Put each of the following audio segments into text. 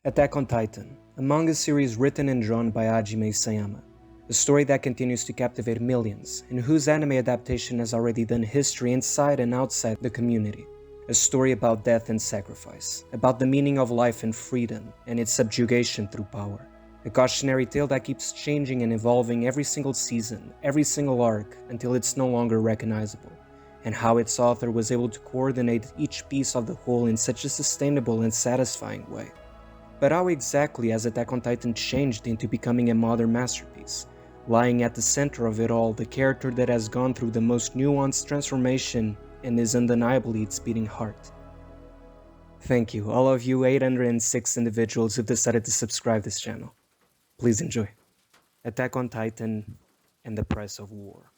Attack on Titan, a manga series written and drawn by Hajime Isayama, a story that continues to captivate millions, and whose anime adaptation has already done history inside and outside the community. A story about death and sacrifice, about the meaning of life and freedom, and its subjugation through power. A cautionary tale that keeps changing and evolving every single season, every single arc, until it's no longer recognizable, and how its author was able to coordinate each piece of the whole in such a sustainable and satisfying way. But how exactly has Attack on Titan changed into becoming a modern masterpiece? Lying at the center of it all, the character that has gone through the most nuanced transformation and is undeniably its beating heart. Thank you, all of you 806 individuals who've decided to subscribe to this channel. Please enjoy. Attack on Titan and the Price of War.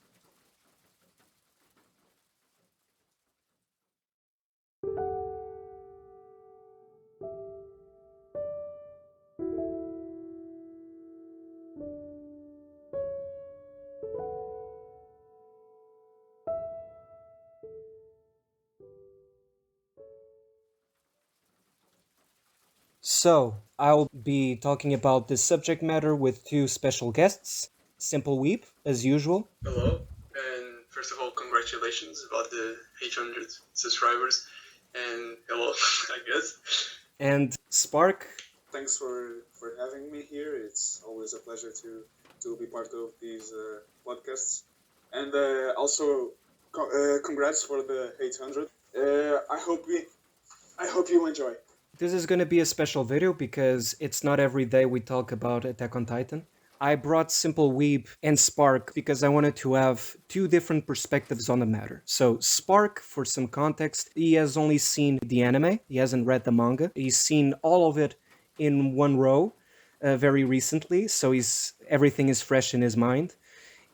So, I'll be talking about this subject matter with two special guests. Simple Weep, as usual. Hello, and first of all, congratulations about the 800 subscribers, and hello, I guess. And Spark. Thanks for having me here. It's always a pleasure to be part of these podcasts. And also, congrats for the 800. I hope you enjoy. This is going to be a special video because it's not every day we talk about Attack on Titan. I brought Simple Weeb and Spark because I wanted to have two different perspectives on the matter. So Spark, for some context, he has only seen the anime. He hasn't read the manga. He's seen all of it in one row very recently, so everything is fresh in his mind.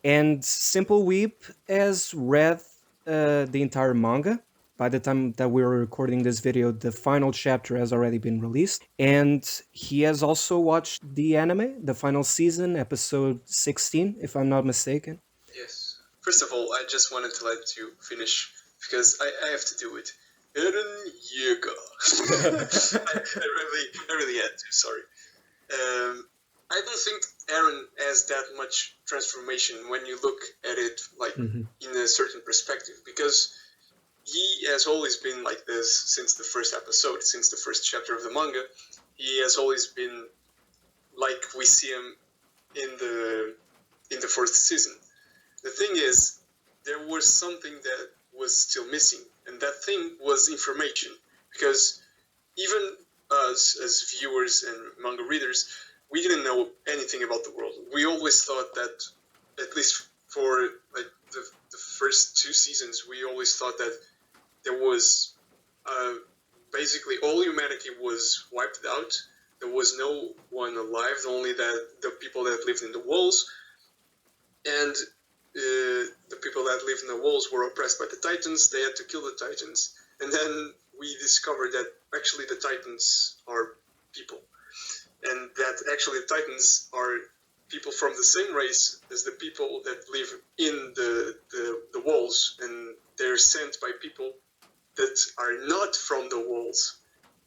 And Simple Weeb has read the entire manga. By the time that we were recording this video, the final chapter has already been released. And he has also watched the anime, the final season, episode 16, if I'm not mistaken. Yes. First of all, I just wanted to let you finish, because I have to do it. Eren Yeager. I really had to, sorry. I don't think Eren has that much transformation when you look at it like in a certain perspective, because he has always been like this since the first episode, since the first chapter of the manga. He has always been like we see him in the first season. The thing is, there was something that was still missing, and that thing was information. Because even us as viewers and manga readers, we didn't know anything about the world. We always thought that, at least for like the first two seasons, we always thought that there was basically all humanity was wiped out. There was no one alive, only that the people that lived in the walls, and the people that lived in the walls were oppressed by the Titans. They had to kill the Titans, and then we discovered that actually the Titans are people, and that actually the Titans are people from the same race as the people that live in the walls, and they're sent by people that are not from the walls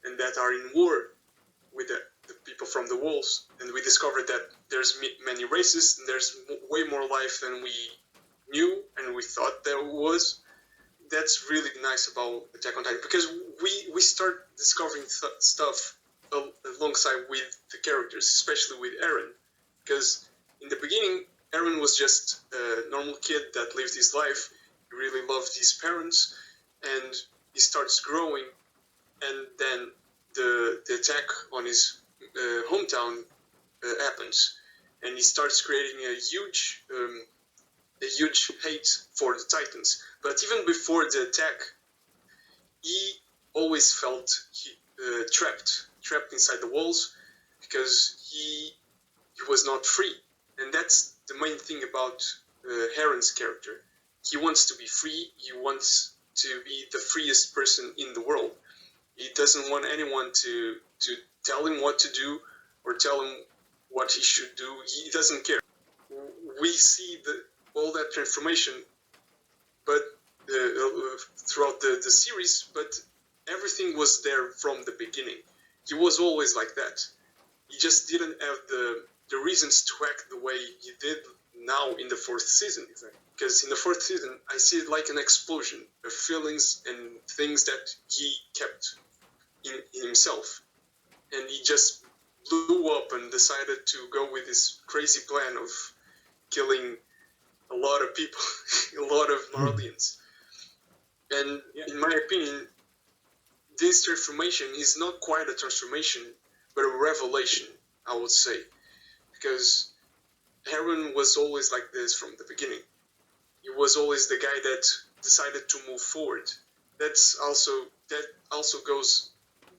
and that are in war with the people from the walls. And we discovered that there's many races and there's way more life than we knew and we thought there was. That's really nice about Attack on Titan, because we start discovering stuff alongside with the characters, especially with Eren. Because in the beginning, Eren was just a normal kid that lived his life. He really loved his parents, and he starts growing, and then the attack on his hometown happens, and he starts creating a huge hate for the Titans. But even before the attack, he always felt trapped inside the walls, because he was not free, and that's the main thing about Eren's character. He wants to be free. He wants to be the freest person in the world. He doesn't want anyone to tell him what to do or tell him what he should do. He doesn't care. We see all that transformation, but throughout the series, but everything was there from the beginning. he was always like that. He just didn't have the reasons to act the way he did now in the fourth season. Exactly. Because in the fourth season, I see it like an explosion of feelings and things that he kept in himself. And he just blew up and decided to go with this crazy plan of killing a lot of people, a lot of Marlians. And in my opinion, this transformation is not quite a transformation, but a revelation, I would say. Because Eren was always like this from the beginning. He was always the guy that decided to move forward. That also goes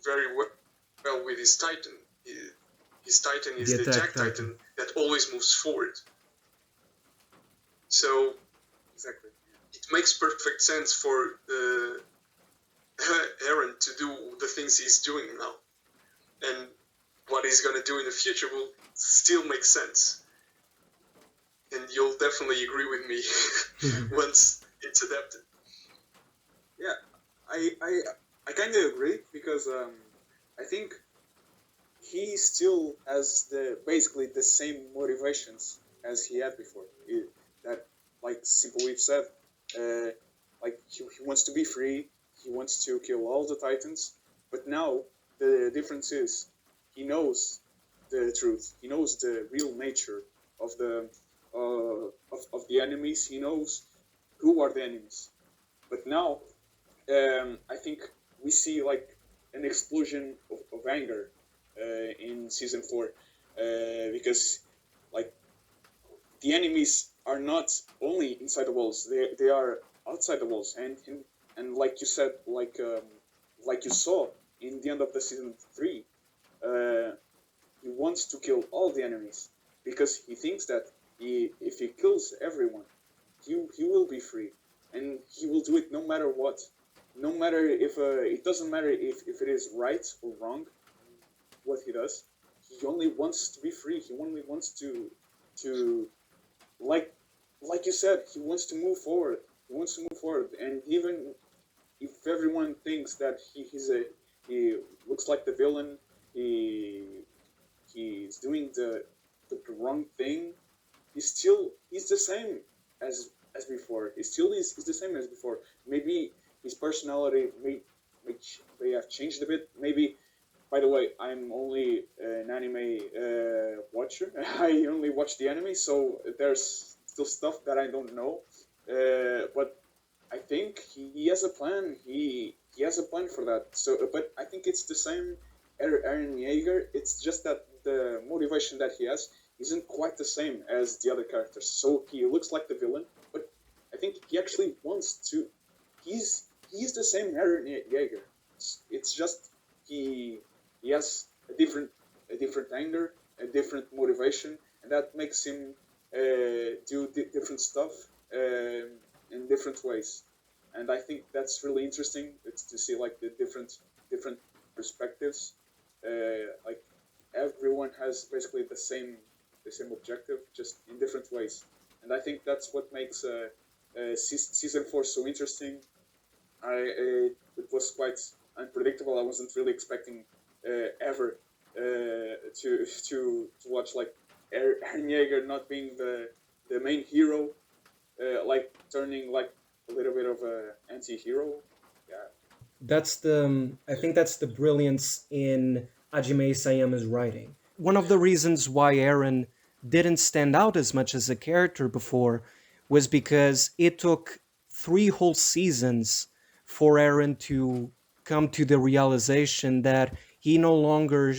very well with his Titan. His Titan is the Jack Titan that always moves forward. So Exactly. it makes perfect sense for Eren to do the things he's doing now. And what he's going to do in the future will still make sense. And you'll definitely agree with me once it's adapted. Yeah, I kind of agree because I think he still has basically the same motivations as he had before. That, like Simple We've said, like he wants to be free. He wants to kill all the Titans. But now the difference is he knows the truth. He knows the real nature of of the enemies. He knows who are the enemies. But now I think we see like an explosion of anger in season 4 because like the enemies are not only inside the walls; they are outside the walls, and like you said, like you saw in the end of the season 3, he wants to kill all the enemies because he thinks that if he kills everyone, he will be free, and he will do it no matter what. No matter if it doesn't matter if it is right or wrong, what he does. He only wants to be free. He only wants to like you said. He wants to move forward. He wants to move forward, and even if everyone thinks that he looks like the villain, he's doing the wrong thing. He's the same as before. He's the same as before. Maybe his personality may have changed a bit. Maybe, by the way, I'm only an anime watcher. I only watch the anime, so there's still stuff that I don't know. But I think he has a plan. He has a plan for that. So, but I think it's the same Eren Yeager. It's just that the motivation that he has isn't quite the same as the other characters. So he looks like the villain, but I think he actually wants to. He's the same Eren Yeager. It's just he has a different anger, a different motivation, and that makes him do different stuff in different ways. And I think that's really interesting. It's to see like the different perspectives. Like everyone has basically the same objective, just in different ways. And I think that's what makes season 4 so interesting. It was quite unpredictable. I wasn't really expecting ever to watch like Eren Yeager not being the main hero, like turning like a little bit of a anti-hero. Yeah. I think that's the brilliance in Hajime Isayama's writing. One of the reasons why Eren didn't stand out as much as a character before was because it took 3 whole seasons for Eren to come to the realization that he no longer,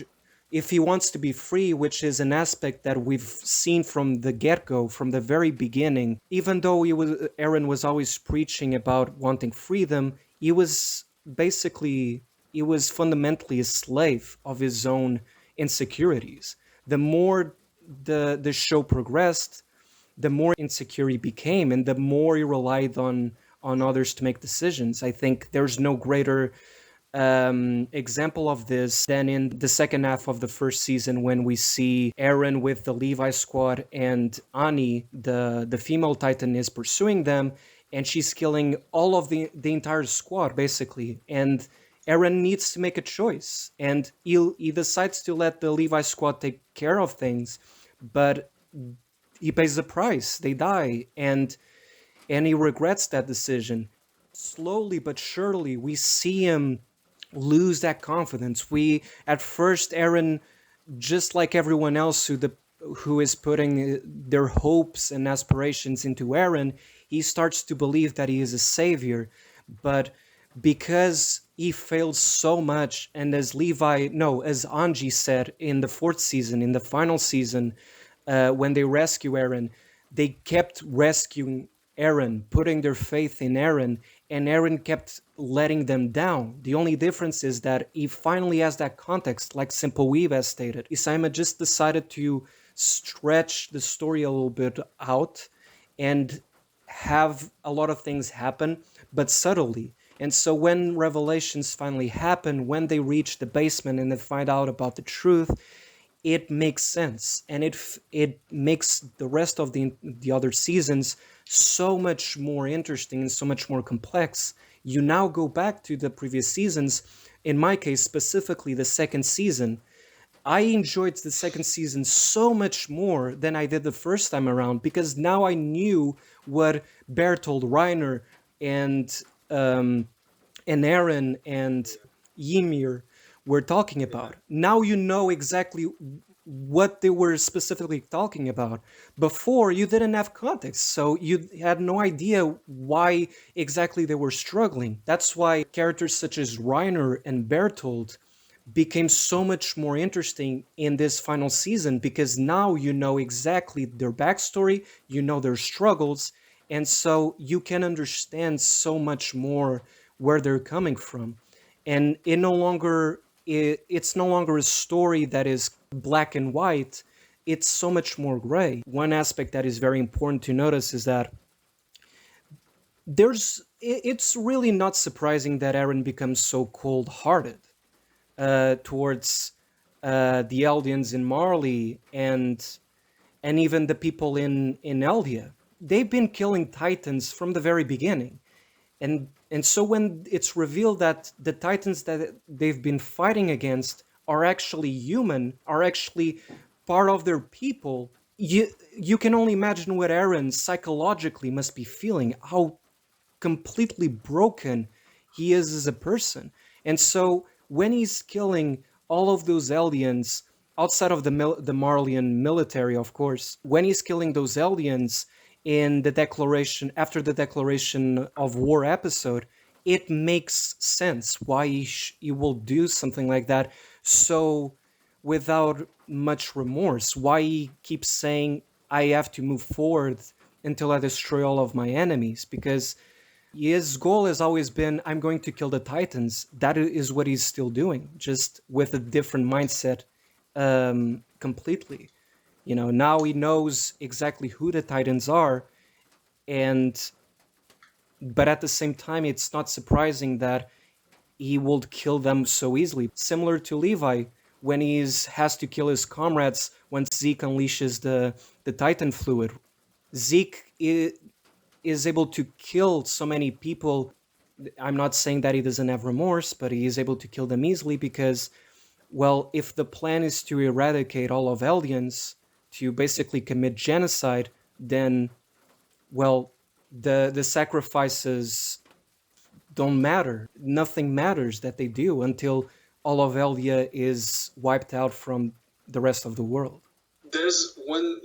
if he wants to be free, which is an aspect that we've seen from the get-go, from the very beginning, even though Eren was always preaching about wanting freedom, he was fundamentally a slave of his own insecurities. The more the show progressed, the more insecure he became, and the more he relied on others to make decisions. I think there's no greater example of this than in the second half of the first season, when we see Eren with the Levi squad and Ani, the female Titan, is pursuing them, and she's killing all of the entire squad basically. And Eren needs to make a choice, and he decides to let the Levi squad take care of things, but he pays the price. They die, and he regrets that decision. Slowly but surely, we see him lose that confidence. We at first, Eren, just like everyone else who is putting their hopes and aspirations into Eren, he starts to believe that he is a savior, but because he failed so much, and as Anji said in the fourth season, in the final season, when they rescue Eren, they kept rescuing Eren, putting their faith in Eren, and Eren kept letting them down. The only difference is that he finally has that context, like Simple Weave has stated. Isayama just decided to stretch the story a little bit out and have a lot of things happen, but subtly. And so when revelations finally happen, when they reach the basement and they find out about the truth, it makes sense, and it makes the rest of the other seasons so much more interesting and so much more complex. You now go back to the previous seasons. In my case, specifically the second season, I enjoyed the second season so much more than I did the first time around, because now I knew what Bertold, Reiner, and Eren and Ymir were talking about. Now you know exactly what they were specifically talking about. Before, you didn't have context, so you had no idea why exactly they were struggling. That's why characters such as Reiner and Bertold became so much more interesting in this final season, because now you know exactly their backstory, you know their struggles, and so you can understand so much more where they're coming from. And it's no longer a story that is black and white, it's so much more gray. One aspect that is very important to notice is that it's really not surprising that Eren becomes so cold-hearted towards the Eldians in Marley, and even the people in Eldia. They've been killing Titans from the very beginning. And so when it's revealed that the Titans that they've been fighting against are actually human, are actually part of their people, you can only imagine what Eren psychologically must be feeling, how completely broken he is as a person. And so when he's killing all of those Eldians, outside of the Marleyan military, of course, when he's killing those Eldians in the declaration, after the declaration of war episode, it makes sense why he will do something like that, so without much remorse, why he keeps saying, I have to move forward until I destroy all of my enemies, because his goal has always been, I'm going to kill the Titans. That is what he's still doing, just with a different mindset completely. You know, now he knows exactly who the Titans are, but at the same time, it's not surprising that he will kill them so easily. Similar to Levi, when he has to kill his comrades when Zeke unleashes the Titan fluid. Zeke is able to kill so many people. I'm not saying that he doesn't have remorse, but he is able to kill them easily because, well, if the plan is to eradicate all of Eldians, to basically commit genocide, then, well, the sacrifices don't matter. Nothing matters that they do until all of Eldia is wiped out from the rest of the world. There's one,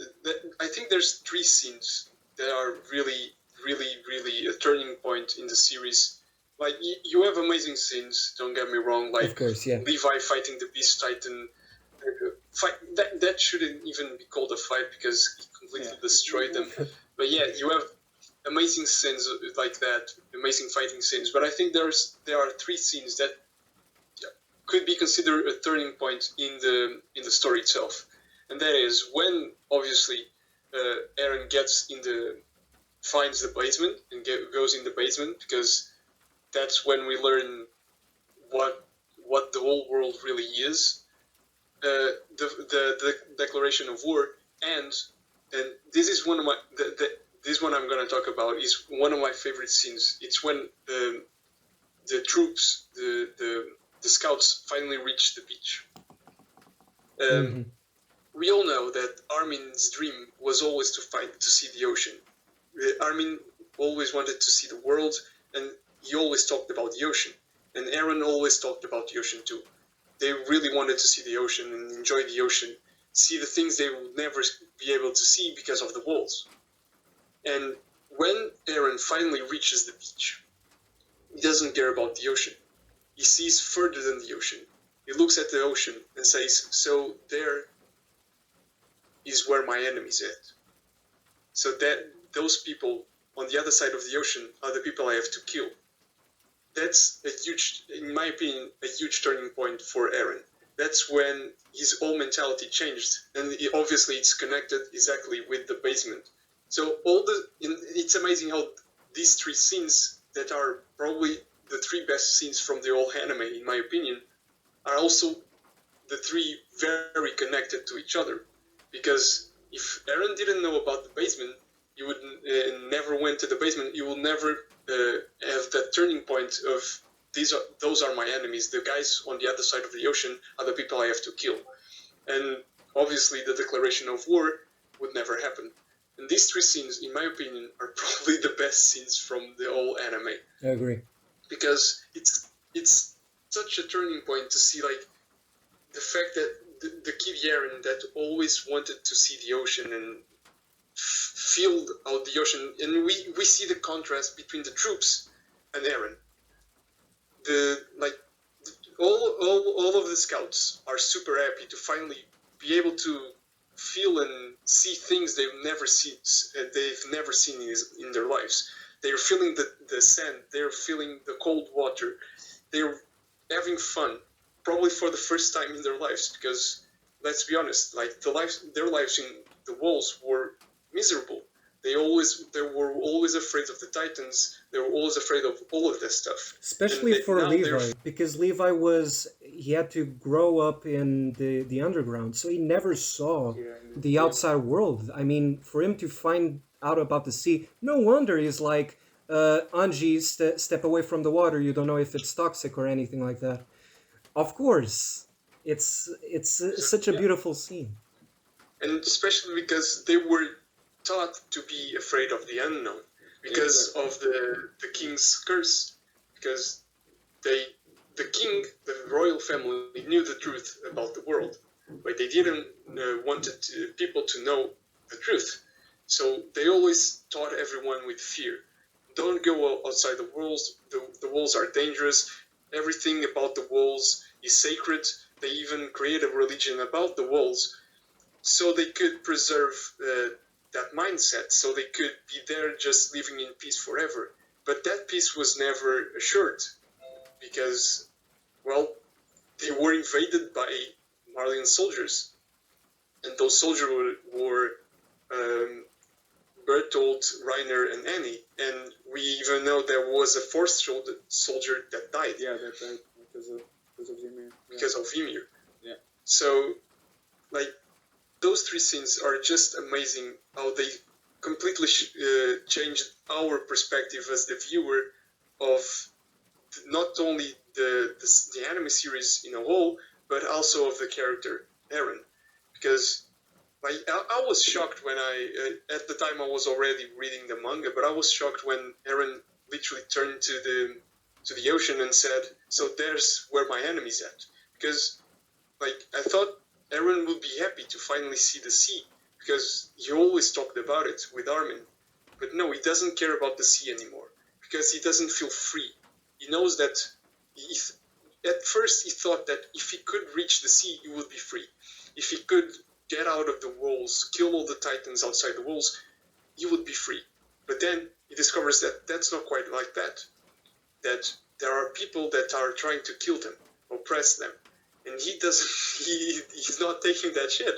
I think there's three scenes that are really, really, really a turning point in the series. Like, you have amazing scenes, don't get me wrong, like Of course, yeah. Levi fighting the Beast Titan. That shouldn't even be called a fight because he completely destroyed them. But yeah, you have amazing scenes like that, amazing fighting scenes. But I think there are three scenes that could be considered a turning point in the story itself, and that is when obviously Eren finds the basement and goes in the basement, because that's when we learn what the whole world really is. The declaration of war, and this is one of my this one I'm going to talk about is one of my favorite scenes. It's when the troops, the scouts finally reach the beach. We all know that Armin's dream was always to see the ocean. Armin always wanted to see the world, and he always talked about the ocean. And Eren always talked about the ocean too. They really wanted to see the ocean and enjoy the ocean, see the things they would never be able to see because of the walls. And when Eren finally reaches the beach, he doesn't care about the ocean. He sees further than the ocean. He looks at the ocean and says, so there is where my enemy's at. So that those people on the other side of the ocean are the people I have to kill. That's a huge, in my opinion, a huge turning point for Eren. That's when his whole mentality changed, and obviously it's connected exactly with the basement. So it's amazing how these three scenes that are probably the three best scenes from the whole anime, in my opinion, are also the three very connected to each other. Because if Eren didn't know about the basement, he would never went to the basement. He will never have that turning point of those are my enemies. The guys on the other side of the ocean are the people I have to kill. And obviously, the declaration of war would never happen. And these three scenes, in my opinion, are probably the best scenes from the whole anime. I agree. Because it's such a turning point to see like the fact that the kid Eren that always wanted to see the ocean and feel out the ocean, and we see the contrast between the troops and Eren. All of the scouts are super happy to finally be able to feel and see things they've never seen in their lives. They're feeling the sand, they're feeling the cold water, they're having fun, probably for the first time in their lives, because let's be honest, like their lives in the walls were miserable. They were always afraid of the Titans. They were always afraid of all of this stuff. Especially for Levi, because Levi he had to grow up in the underground, so he never saw the outside world. I mean, for him to find out about the sea, no wonder he's like, Anji, step away from the water, you don't know if it's toxic or anything like that. Of course, it's such a beautiful scene. And especially because they were taught to be afraid of the unknown because of the king's curse, because the king, the royal family, knew the truth about the world, but they didn't wanted people to know the truth. So they always taught everyone with fear. Don't go outside the walls. The walls are dangerous. Everything about the walls is sacred. They even create a religion about the walls so they could preserve that mindset, so they could be there just living in peace forever. But that peace was never assured because, well, they were invaded by Marleyan soldiers. And those soldiers were Bertolt, Reiner, and Annie. And we even know there was a fourth soldier that died. Yeah, that died because of Ymir. Because of Ymir. Yeah. So, like, those three scenes are just amazing how they completely changed our perspective as the viewer of not only the anime series in a whole, but also of the character Eren. Because like I was shocked when at the time I was already reading the manga, but I was shocked when Eren literally turned to the ocean and said, "So there's where my enemy's at." Because like I thought Eren would be happy to finally see the sea, because he always talked about it with Armin. But no, he doesn't care about the sea anymore, because he doesn't feel free. He knows that at first he thought that if he could reach the sea, he would be free. If he could get out of the walls, kill all the Titans outside the walls, he would be free. But then he discovers that that's not quite like that. That there are people that are trying to kill them, oppress them. And he's not taking that shit,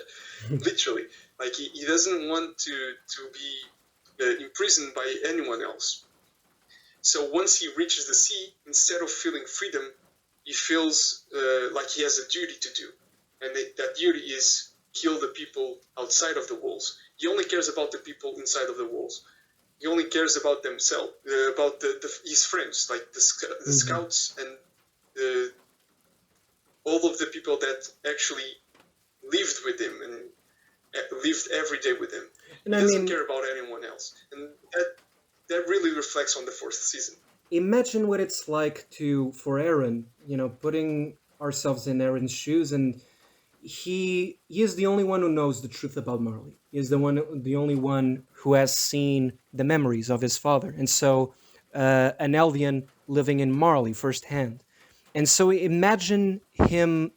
literally. Like, he doesn't want to be imprisoned by anyone else. So once he reaches the sea, instead of feeling freedom, he feels like he has a duty to do. And that duty is kill the people outside of the walls. He only cares about the people inside of the walls. he only cares about themselves, about his friends, like the scouts and all of the people that actually lived with him and lived every day with him. And he I doesn't mean, care about anyone else, and that really reflects on the fourth season. imagine what it's like for Eren, putting ourselves in Eren's shoes, and he is the only one who knows the truth about Marley. He is the only one who has seen the memories of his father, and so an Eldian living in Marley firsthand. And so imagine him.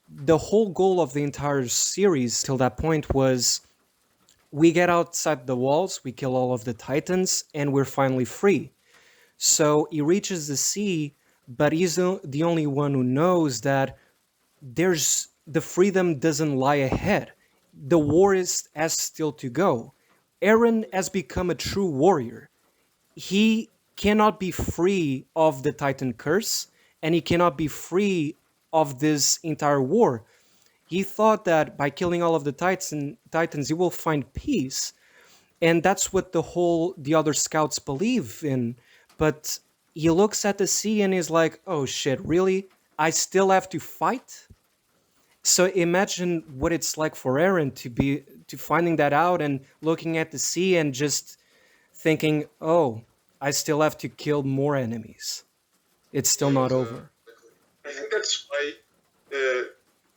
The whole goal of the entire series till that point was we get outside the walls, we kill all of the Titans, and we're finally free. So he reaches the sea, but he's the only one who knows that there's the freedom doesn't lie ahead. The war has still to go. Eren has become a true warrior. He cannot be free of the Titan curse, and he cannot be free of this entire war. He thought that by killing all of the Titans, he will find peace, and that's what the other scouts believe in. But he looks at the sea and is like, "Oh shit, really? I still have to fight?" So imagine what it's like for Eren to finding that out and looking at the sea and just thinking, "Oh, I still have to kill more enemies. It's still not over." I think that's why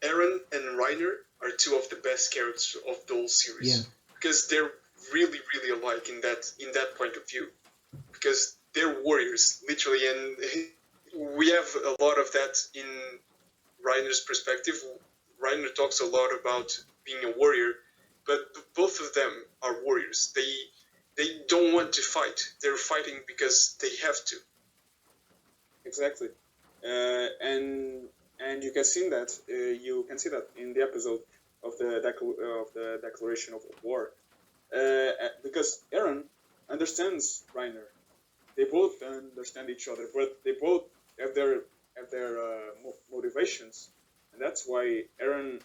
Eren and Reiner are two of the best characters of the whole series. Yeah. Because they're really, really alike in that point of view. Because they're warriors, literally, and we have a lot of that in Reiner's perspective. Reiner talks a lot about being a warrior, but both of them are warriors. They don't want to fight. They're fighting because they have to. Exactly, and you can see that in the episode of the declaration of war, because Eren understands Reiner. They both understand each other, but they both have their motivations, and that's why Eren,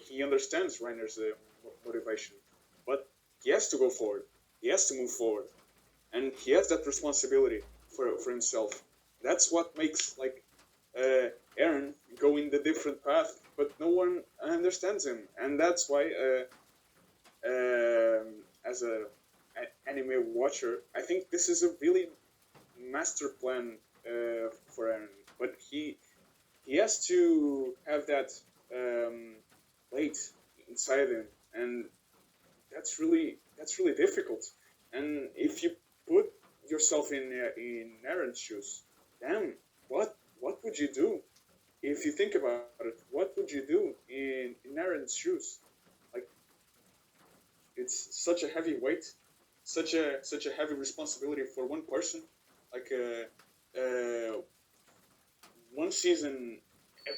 he understands Reiner's motivation, but he has to go forward. He has to move forward, and he has that responsibility for himself. That's what makes Eren go in the different path, but no one understands him, and that's why as a anime watcher, I think this is a really master plan for Eren, but he has to have that light inside him, and that's really difficult. And if you put yourself in Eren's shoes, damn, what would you do? If you think about it, what would you do in Eren's shoes? Like, it's such a heavy weight, such a heavy responsibility for one person. Like one season,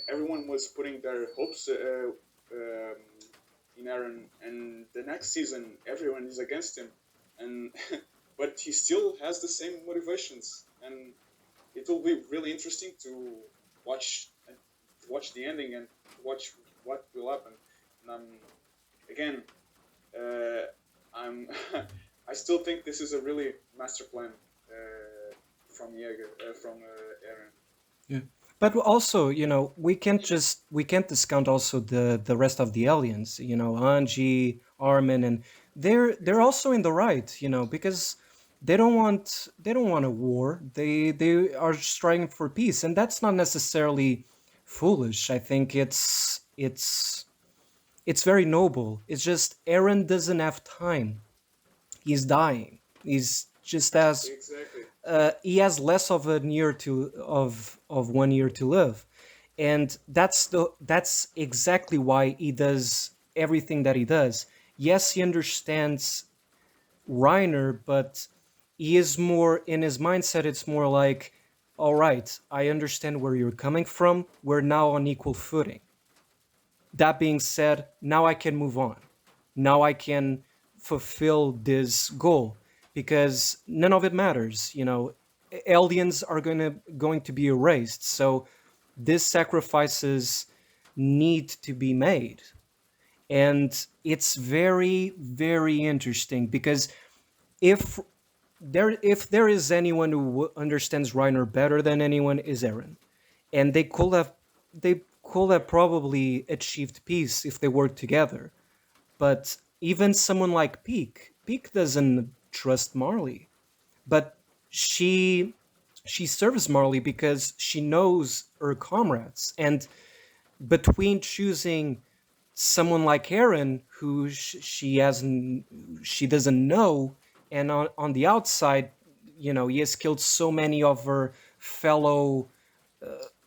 everyone was putting their hopes in Eren, and the next season, everyone is against him, and but he still has the same motivations, and it will be really interesting to watch the ending and watch what will happen. And again, I'm I still think this is a really master plan from Yeager, from Eren. Yeah. But also, we can't discount also the rest of the Eldians, Anji, Armin, and they're also in the right, because they don't want a war. They are striving for peace, and that's not necessarily foolish. I think it's very noble. It's just Eren doesn't have time. He's dying. He's just as Exactly. he has less of a year of 1 year to live, and that's exactly why he does everything that he does. Yes, he understands Reiner, but he is more in his mindset. It's more like, all right, I understand where you're coming from. We're now on equal footing. That being said, now I can move on. Now I can fulfill this goal because none of it matters. Eldians are going to be erased. So these sacrifices need to be made. And it's very, very interesting because if if there is anyone who understands Reiner better than anyone, is Eren, and they could have probably achieved peace if they worked together. But even someone like Peak doesn't trust Marley, but she she serves Marley because she knows her comrades, and between choosing someone like Eren, who she doesn't know, and on the outside, he has killed so many of her fellow.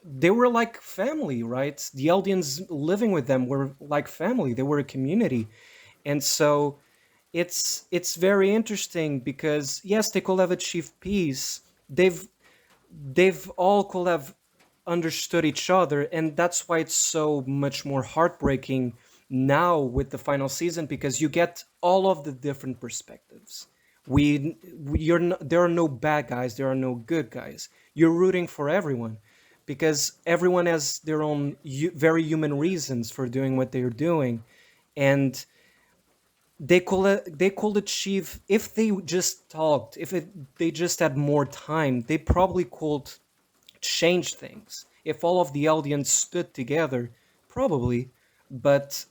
They were like family, right? The Eldians living with them were like family. They were a community, and so it's very interesting because yes, they could have achieved peace. They've all could have understood each other, and that's why it's so much more heartbreaking now with the final season, because you get all of the different perspectives. There are no bad guys, there are no good guys. You're rooting for everyone because everyone has their own very human reasons for doing what they're doing, and they could achieve if they just talked, they just had more time. They probably could change things. If all of the Eldians stood together, probably. But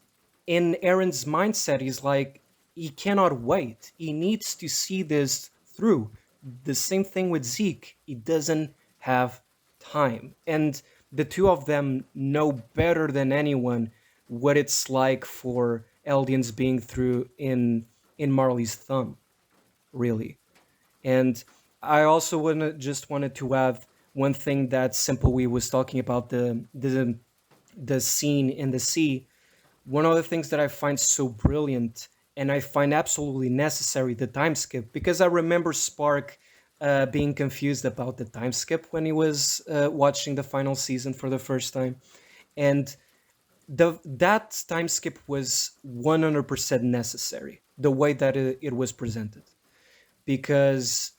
in Eren's mindset, he's like, he cannot wait. He needs to see this through. The same thing with Zeke. He doesn't have time. And the two of them know better than anyone what it's like for Eldians being through in Marley's thumb, really. And I also wanted to add one thing that Simple Wee was talking about, the scene in the sea. One of the things that I find so brilliant and I find absolutely necessary, the time skip, because I remember Spark being confused about the time skip when he was watching the final season for the first time, and that time skip was 100% necessary. The way that it was presented, because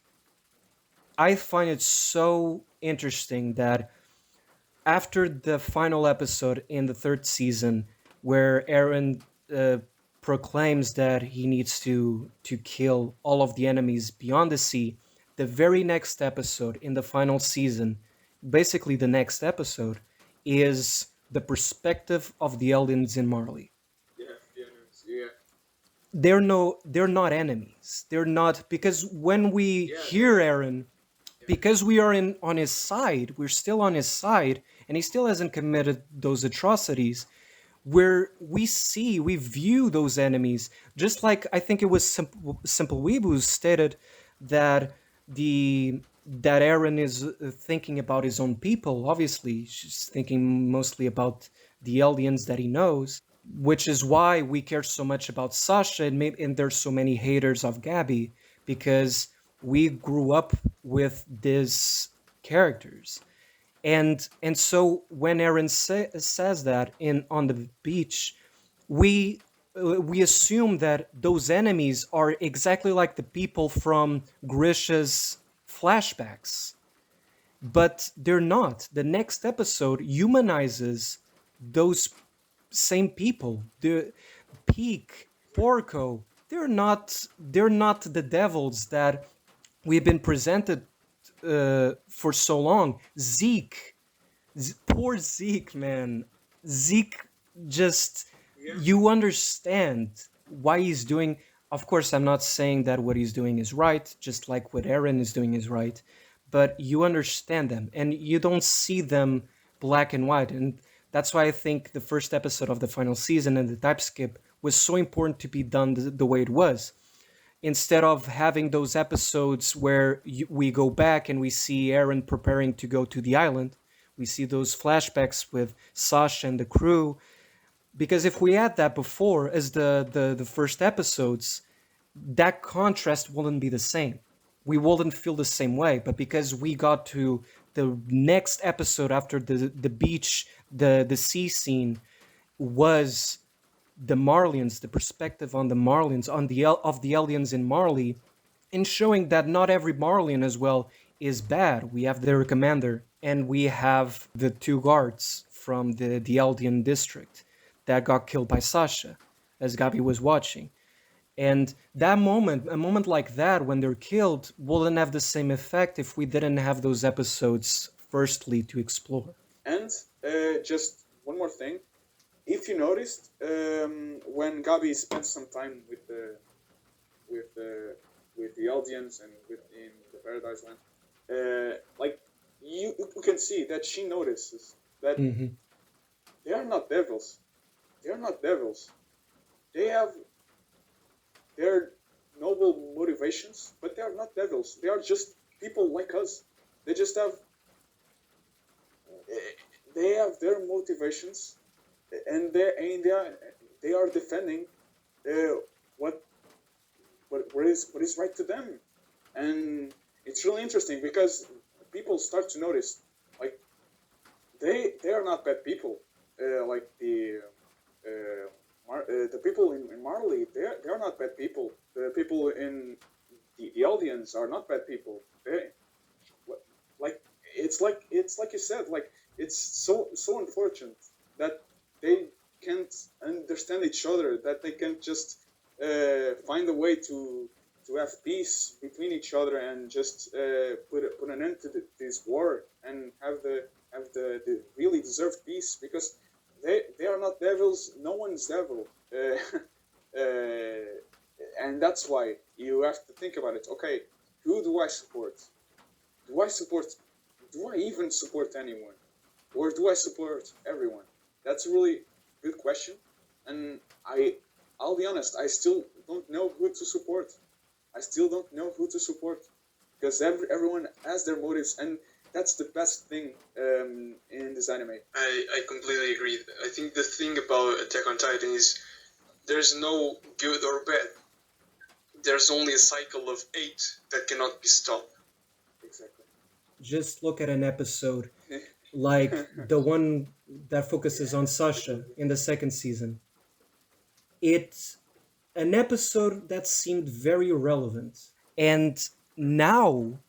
I find it so interesting that after the final episode in the third season, where Eren proclaims that he needs to kill all of the enemies beyond the sea, the very next episode in the final season, basically the next episode, is the perspective of the Eldians in Marley. Yeah, the enemies. Yeah, They're not enemies. They're not, because when we yeah, hear Eren, because we are in on his side, we're still on his side, and he still hasn't committed those atrocities. Where we view those enemies, just like I think it was Simple Weebu stated that that Eren is thinking about his own people. Obviously, she's thinking mostly about the Eldians that he knows, which is why we care so much about Sasha, and there's so many haters of Gabi, because we grew up with these characters. And so when Eren says that in on the beach, we we assume that those enemies are exactly like the people from Grisha's flashbacks, but they're not. The next episode humanizes those same people. The Peak, Porco, they're not the devils that we've been presented for so long. Zeke, poor Zeke, man. Zeke, just, yeah, you understand why he's doing. Of course, I'm not saying that what he's doing is right, just like what Eren is doing is right, but you understand them and you don't see them black and white. And that's why I think the first episode of the final season and the type skip was so important to be done the way it was, instead of having those episodes where we go back and we see Eren preparing to go to the island. We see those flashbacks with Sasha and the crew. Because if we had that before as the first episodes, that contrast wouldn't be the same. We wouldn't feel the same way. But because we got to the next episode after the beach, the sea scene was the Marlians, the perspective on the Marlians, on of the Eldians in Marley, and showing that not every Marlian as well is bad. We have their commander, and we have the two guards from the Eldian district that got killed by Sasha, as Gabi was watching. And that moment, a moment like that when they're killed, wouldn't have the same effect if we didn't have those episodes firstly to explore. And just one more thing. If you noticed, when Gabi spent some time with the with the Eldians and in the Paradise Land, like you can see that she notices that Mm-hmm. they are not devils. They are not devils. They have their noble motivations, but they are not devils. They are just people like us. They just have they have their motivations, and they are defending uh, what what is right to them, and it's really interesting because people start to notice like they are not bad people, like the people in Marley, they are not bad people. The people in the Eldians are not bad people. They like it's like you said, like it's so unfortunate that they can't understand each other, that they can't just find a way to have peace between each other and just put an end to this war and have the really deserved peace, because they are not devils. No one's devil. And that's why you have to think about it. Okay, who do I support? Do I support? Do I even support anyone, or do I support everyone? That's a really good question, and I'll be honest. I still don't know who to support. I still don't know who to support because everyone has their motives, and that's the best thing in this anime. I completely agree. I think the thing about Attack on Titan is there's no good or bad. There's only a cycle of 8 that cannot be stopped. Exactly. Just look at an episode like the one that focuses on Sasha in the second season. It's an episode that seemed very relevant. And now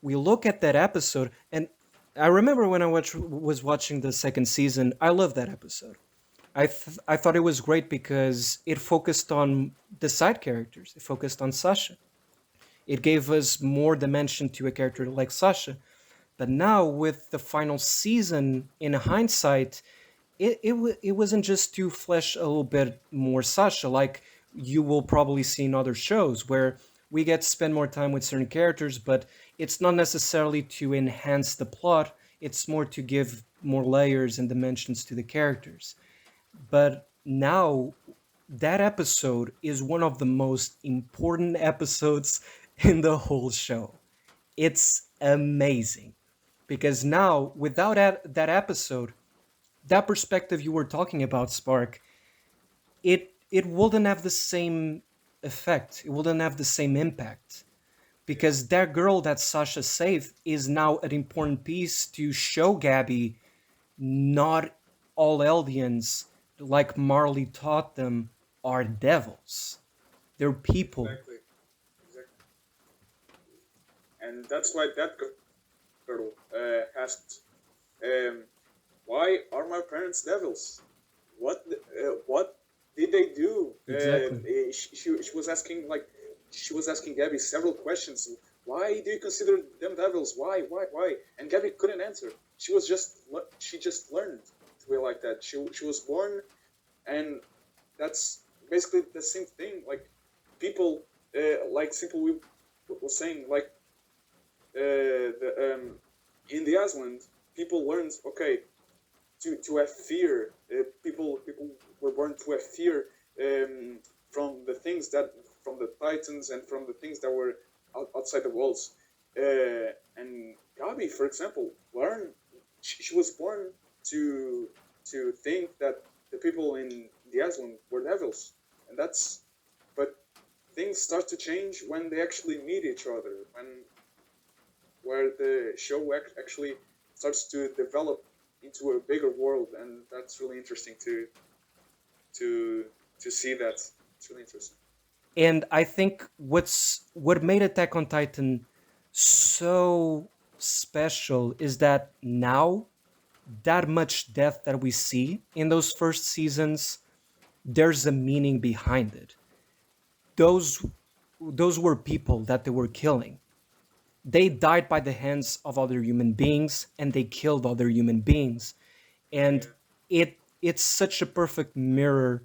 we look at that episode, and I remember when I was watching the second season, I loved that episode. I thought it was great because it focused on the side characters. It focused on Sasha. It gave us more dimension to a character like Sasha. But now with the final season, in hindsight, it wasn't just to flesh a little bit more Sasha, like you will probably see in other shows where we get to spend more time with certain characters, but it's not necessarily to enhance the plot. It's more to give more layers and dimensions to the characters. But now that episode is one of the most important episodes in the whole show. It's amazing because now without that episode, that perspective you were talking about, Spark, it wouldn't have the same effect. It wouldn't have the same impact because that girl that Sasha saved is now an important piece to show Gabi not all Eldians, like Marley taught them, are devils. They're people. Exactly. Exactly. And that's why that girl asked, "Why are my parents devils? What did they do?" Exactly. She was asking she was asking Gabi several questions. Why do you consider them devils? Why? And Gabi couldn't answer. She just learned to be like that. She was born, and that's basically the same thing. Like people, like Simple we was saying, like in the Asland, people learned, okay, to have fear. People were born to have fear from the things that from the Titans and from the things that were outside the walls. And Gabi, for example, learned she was born to think that the people in the Aslan were devils, and that's but things start to change when they actually meet each other, when where the show actually starts to develop into a bigger world, and that's really interesting to to see that. It's really interesting. And I think what made Attack on Titan so special is that now that much death that we see in those first seasons, there's a meaning behind it. those those were people that they were killing. They died by the hands of other human beings, and they killed other human beings. And Yeah. it's such a perfect mirror,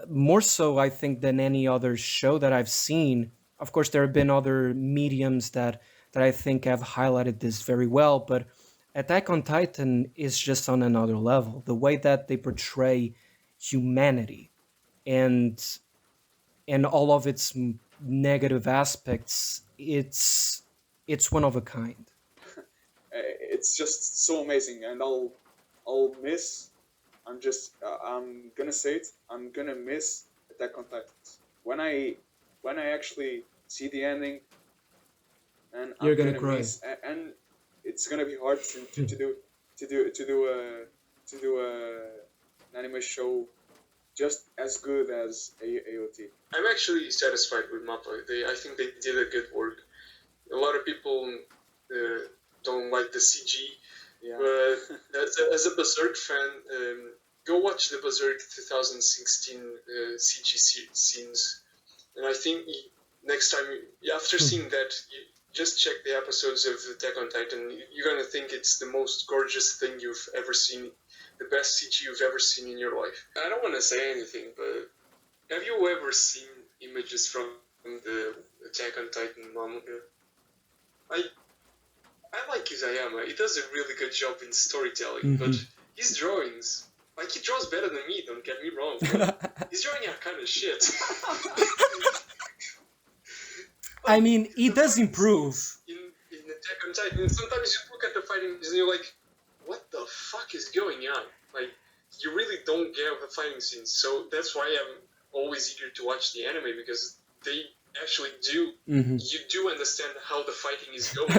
more so I think than any other show that I've seen. Of course, there have been other mediums that I think have highlighted this very well, but Attack on Titan is just on another level. The way that they portray humanity and all of its negative aspects, it's one of a kind. It's just so amazing, and I'll miss. I'm gonna say it. I'm gonna miss Attack on Titans when I actually see the ending, and You're I'm gonna gonna cry. miss, and it's gonna be hard to do an anime show just as good as AOT. I'm actually satisfied with Mappa. I think they did a good work. A lot of people uh, don't like the CG, Yeah. but as a Berserk fan, go watch the Berserk 2016 CG scenes, and I think next time, after seeing that, you just check the episodes of Attack on Titan. You're gonna think it's the most gorgeous thing you've ever seen, the best CG you've ever seen in your life. I don't want to say anything, but have you ever seen images from the Attack on Titan manga? I like Isayama. He does a really good job in storytelling, but his drawings, like, he draws better than me, don't get me wrong, but his drawing are kind of shit. I mean, he does improve. In Attack on Titan, sometimes you look at the fightings and you're like, what the fuck is going on? Like, you really don't get the fighting scenes, so that's why I'm always eager to watch the anime, because they actually do, you do understand how the fighting is going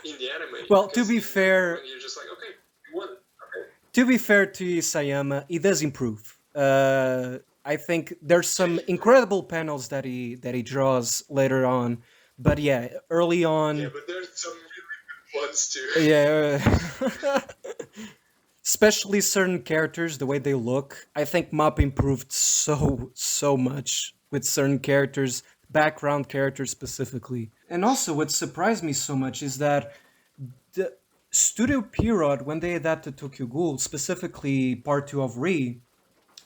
in the anime. Well, to be fair, you're just like, okay, you won. Okay. to be fair to Isayama, he does improve. I think there's some incredible panels that he draws later on, but yeah, early on, Yeah, but there's some really good ones too. yeah. Especially certain characters, the way they look. I think Map improved so much with certain characters, background characters specifically. And also, what surprised me so much is that the Studio Pierrot, when they adapted Tokyo Ghoul, specifically part two of Re,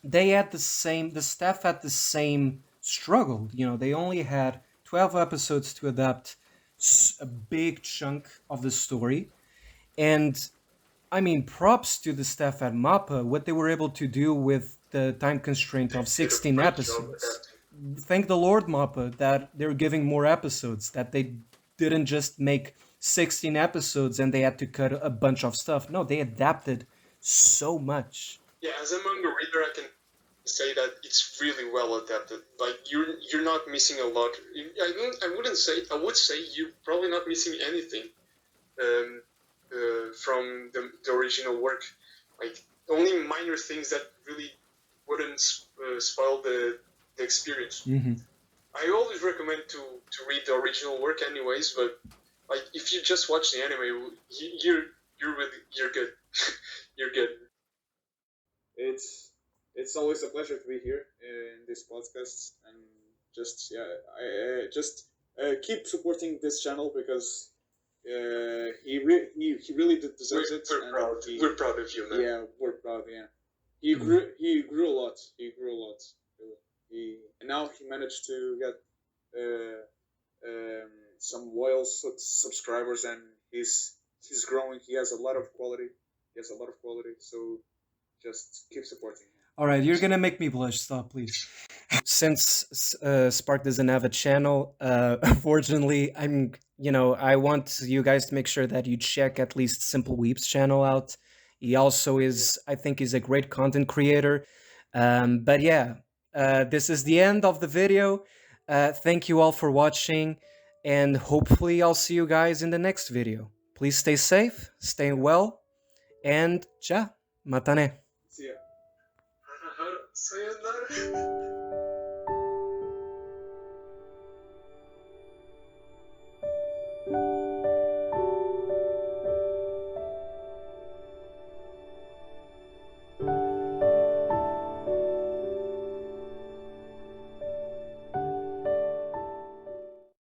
they had the staff had the same struggle. You know, they only had 12 episodes to adapt a big chunk of the story. And I mean, props to the staff at Mappa, what they were able to do with the time constraint of 16 episodes. Thank the Lord, Mappa, that they're giving more episodes, that they didn't just make 16 episodes and they had to cut a bunch of stuff. No, they adapted so much. Yeah, as a manga reader, I can say that it's really well adapted. Like, you're not missing a lot. I wouldn't say. I would say you're probably not missing anything from the original work. Like, only minor things that really wouldn't spoil the experience. I always recommend to read the original work, anyways. But like, if you just watch the anime, you're good. You're good. It's always a pleasure to be here in this podcast, and just I just keep supporting this channel because he really deserves it. We're proud. We're proud of you, man. Yeah, we're proud. Yeah, he grew a lot. He grew a lot. And now he managed to get some loyal subscribers, and he's growing. He has a lot of quality. So just keep supporting him. All right, you're gonna make me blush. Stop, please. Since Spark doesn't have a channel, unfortunately, I want you guys to make sure that you check at least Simple Weep's channel out. He also is, I think, he's a great content creator. But yeah, this is the end of the video. Thank you all for watching, and hopefully, I'll see you guys in the next video. Please stay safe, stay well, and ja, matane. See ya. Sayonara.